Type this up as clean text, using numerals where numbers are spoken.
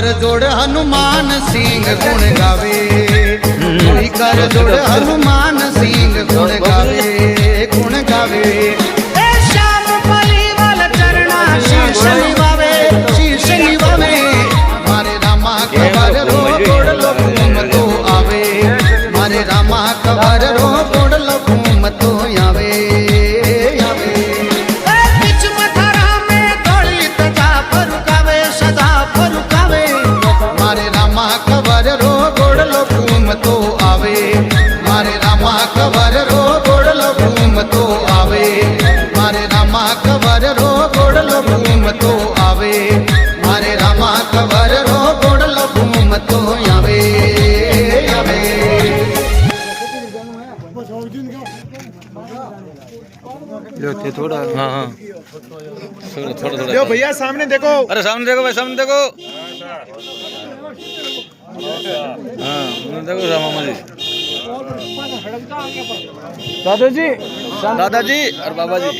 कर जोड़ हनुमान सिंह गुण गावे, कोई कर जोड़ हनुमान सिंह गुण गावे, गुण गावे। ए श्याम पलीवाल चरणा शीश निवावे, शीश निवावे। मारे रामा खबर रो गोड़ लो घूम तो आवे, मारे रामा खबर रो गोड़ लो घूम तो आवे, आवे। बीच मथुरा में तोड़ी तजा फरुकावे, सदा फरुकावे। मारे रामा खबर रो गोड़ लो घूम तो आवे, मारे रामा खबर रो गोड़ लो घूम तो आवे, मारे रामा खबर रो गोड़ लो घूम तो आवे, मारे रामा खबर रो गोड़ लो घूम तो आवे, आवे। थोड़ा हाँ हाँ थोड़ा थोड़ा यो भैया सामने देखो, अरे सामने देखो भाई, सामने देखो। हाँ देखो मामा जी, दादाजी दादाजी और बाबा जी।